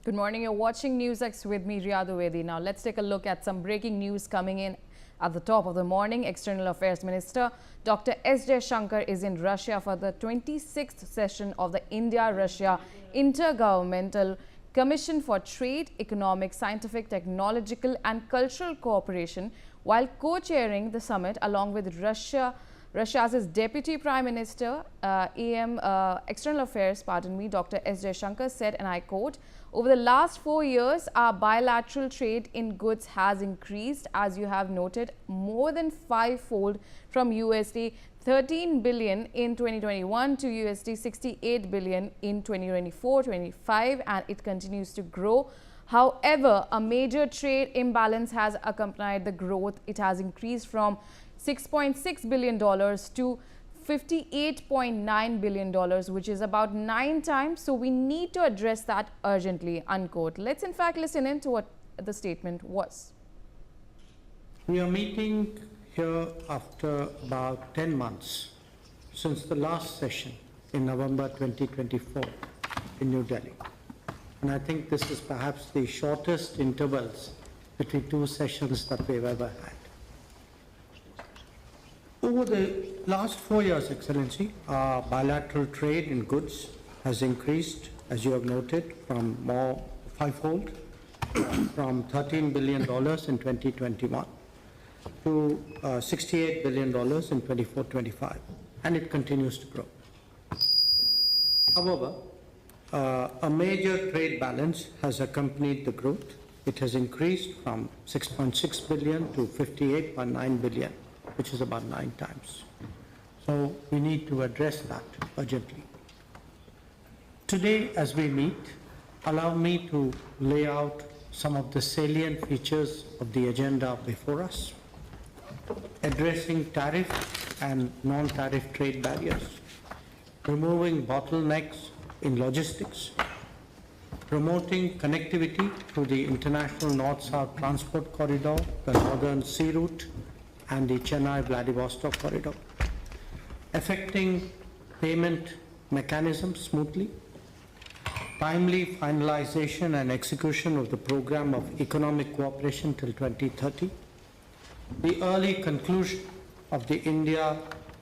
Good morning. You're watching NewsX with me, Riyadh Uwaidi. Now, let's take a look at some breaking news coming in at the top of the morning. External Affairs Minister Dr. S. Jaishankar is in Russia for the 26th session of the India-Russia Inter-Governmental Commission for Trade, Economic, Scientific, Technological and Cultural Cooperation, while co-chairing the summit along with Russia's Deputy Prime Minister, External Affairs, Dr. S. Jaishankar said, and I quote, "Over the last 4 years, our bilateral trade in goods has increased, as you have noted, more than fivefold from USD 13 billion in 2021 to USD 68 billion in 2024-25, and it continues to grow. However, a major trade imbalance has accompanied the growth. It has increased from $6.6 billion to $58.9 billion, which is about 9 times. So we need to address that urgently," unquote. Let's in fact listen in to what the statement was. We are meeting here after about 10 months since the last session in November 2024 in New Delhi. And I think this is perhaps the shortest intervals between 2 sessions that we've ever had. Over the last 4 years, Excellency, our bilateral trade in goods has increased, as you have noted, from more fivefold, from $13 billion in 2021 to $68 billion in 24-25, and it continues to grow. However, a major trade balance has accompanied the growth. It has increased from $6.6 billion to $58.9 billion, which is about 9 times. So we need to address that urgently. Today, as we meet, allow me to lay out some of the salient features of the agenda before us, addressing tariff and non-tariff trade barriers, removing bottlenecks in logistics, promoting connectivity through the international North-South transport corridor, the Northern Sea Route, and the Chennai-Vladivostok corridor, affecting payment mechanisms smoothly, timely finalization and execution of the program of economic cooperation till 2030, the early conclusion of the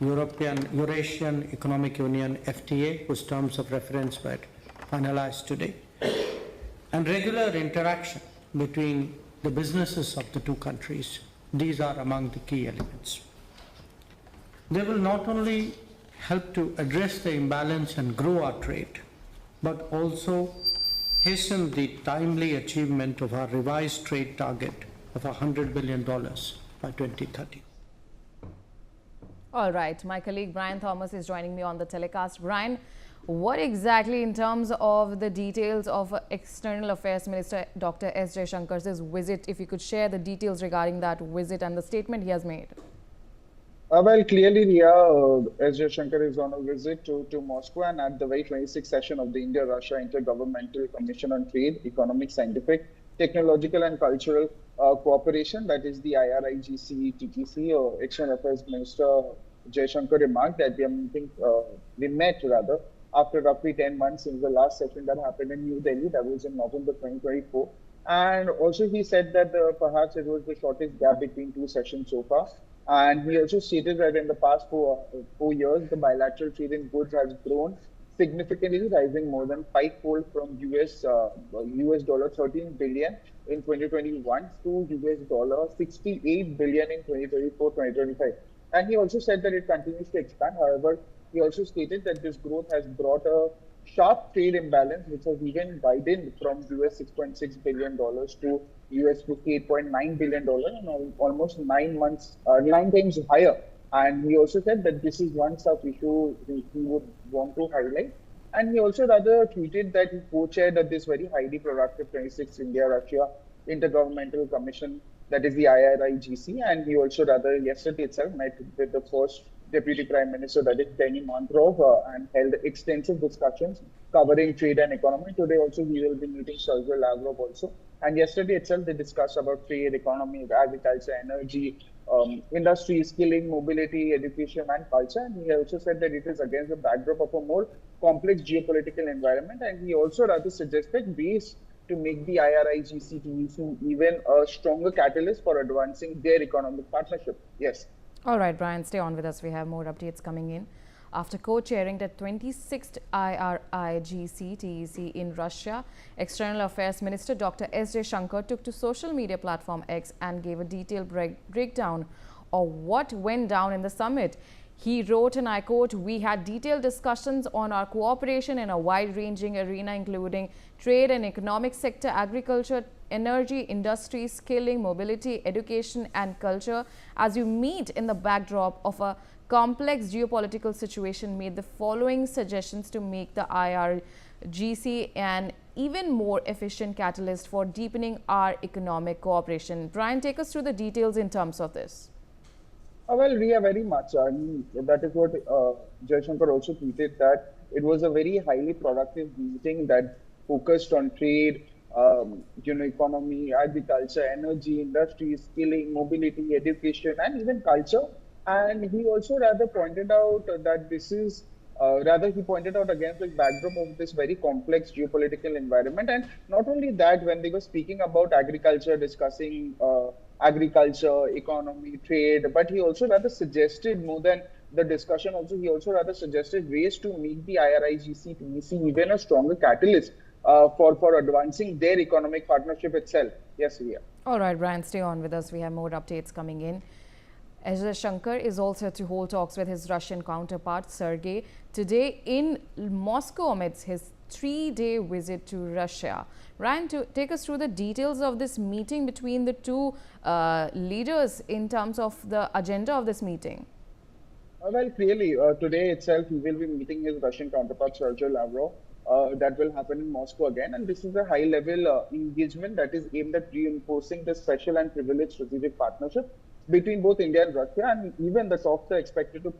Eurasian Economic Union FTA, whose terms of reference were finalized today, and regular interaction between the businesses of the 2 countries. These are among the key elements. They will not only help to address the imbalance and grow our trade, but also hasten the timely achievement of our revised trade target of $100 billion by 2030. All right, my colleague Brian Thomas is joining me on the telecast. Brian, what exactly, in terms of the details of External Affairs Minister Dr. S. Jaishankar's visit, if you could share the details regarding that visit and the statement he has made? Well, clearly, Riya, S. Jaishankar is on a visit to Moscow, and at the very 26th session of the India-Russia Inter-Governmental Commission on Trade, Economic, Scientific, Technological and Cultural Cooperation, that is the IRIGC-TTC, External Affairs Minister Jaishankar remarked that we met after roughly 10 months since the last session that happened in New Delhi, that was in November 2024. And also he said that perhaps it was the shortest gap between 2 sessions so far. And he also stated that in the past 4 years, the bilateral trade in goods has grown significantly, rising more than fivefold from US dollar 13 billion in 2021 to US dollar 68 billion in 2024-2025. And he also said that it continues to expand. However, he also stated that this growth has brought a sharp trade imbalance, which has even widened from US $6.6 billion to US $58.9 billion, and almost 9 times higher. And he also said that this is one such issue he would want to highlight. And he also tweeted that he co-chaired at this very highly productive 26th India-Russia Inter-Governmental Commission, that is the IRIGC. And he also yesterday itself met with the first Deputy Prime Minister, that is Denny Mantrov, and held extensive discussions covering trade and economy. Today also he will be meeting Sergey Lavrov also. And yesterday itself they discussed about trade, economy, agriculture, energy, industry, skilling, mobility, education and culture. And he also said that it is against the backdrop of a more complex geopolitical environment. And he also suggested ways to make the IRIGC-TEC even a stronger catalyst for advancing their economic partnership. Yes. All right, Brian, stay on with us. We have more updates coming in. After co-chairing the 26th IRIGC-TEC in Russia, External Affairs Minister Dr. S. Jaishankar took to social media platform X and gave a detailed breakdown of what went down in the summit. He wrote, and I quote, "We had detailed discussions on our cooperation in a wide-ranging arena, including trade and economic sector, agriculture, energy, industry, skilling, mobility, education and culture. As you meet in the backdrop of a complex geopolitical situation, made the following suggestions to make the IRGC an even more efficient catalyst for deepening our economic cooperation." Brian, take us through the details in terms of this. Well, Riya, very much. I mean, that is what Jaishankar also tweeted, that it was a very highly productive meeting that focused on trade, economy, agriculture, energy, industry, skilling, mobility, education, and even culture. And he also rather pointed out that this is he pointed out against the backdrop of this very complex geopolitical environment. And not only that, when they were speaking about agriculture, discussing agriculture, economy, trade, but he also rather suggested, more than the discussion also, he also rather suggested ways to make the IRIGC-TEC even a stronger catalyst for advancing their economic partnership itself. Yes, Riya. All right, Brian, stay on with us. We have more updates coming in. Jaishankar is also to hold talks with his Russian counterpart, Sergei, today in Moscow amidst his 3-day visit to Russia. Ryan, to take us through the details of this meeting between the two leaders in terms of the agenda of this meeting. Well, clearly, today itself, he will be meeting his Russian counterpart, Sergei Lavrov. That will happen in Moscow again. And this is a high-level engagement that is aimed at reinforcing the special and privileged strategic partnership between both India and Russia. And even the talks are expected to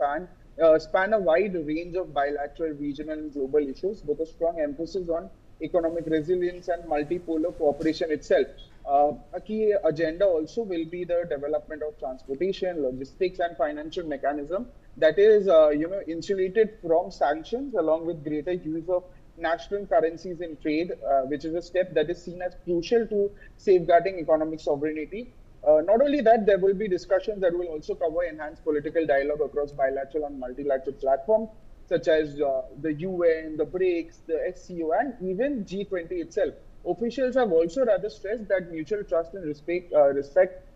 span a wide range of bilateral, regional, and global issues, with a strong emphasis on economic resilience and multipolar cooperation itself. A key agenda also will be the development of transportation, logistics, and financial mechanism that is, insulated from sanctions, along with greater use of national currencies in trade, which is a step that is seen as crucial to safeguarding economic sovereignty. Not only that, there will be discussions that will also cover enhanced political dialogue across bilateral and multilateral platforms, such as the UN, the BRICS, the SCO, and even G20 itself. Officials have also rather stressed that mutual trust and respect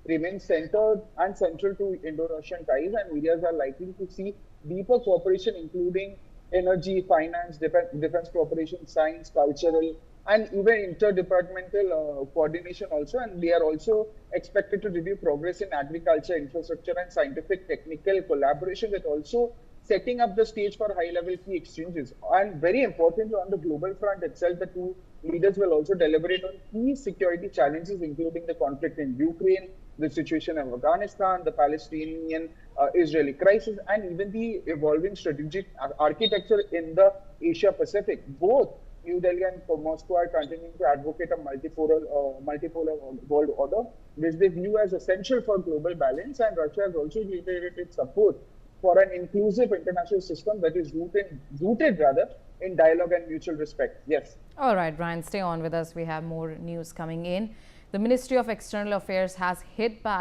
remain central to Indo-Russian ties, and areas are likely to see deeper cooperation, including energy, finance, defense cooperation, science, cultural, and even interdepartmental coordination also. And they are also expected to review progress in agriculture, infrastructure, and scientific technical collaboration, with also setting up the stage for high-level key exchanges. And very importantly, on the global front itself, the two leaders will also deliberate on key security challenges, including the conflict in Ukraine, the situation in Afghanistan, the Palestinian-Israeli crisis, and even the evolving strategic architecture in the Asia-Pacific. Both New Delhi and Moscow are continuing to advocate a multipolar world order, which they view as essential for global balance. And Russia has also reiterated support for an inclusive international system that is rooted in dialogue and mutual respect. Yes. All right, Brian, stay on with us. We have more news coming in. The Ministry of External Affairs has hit back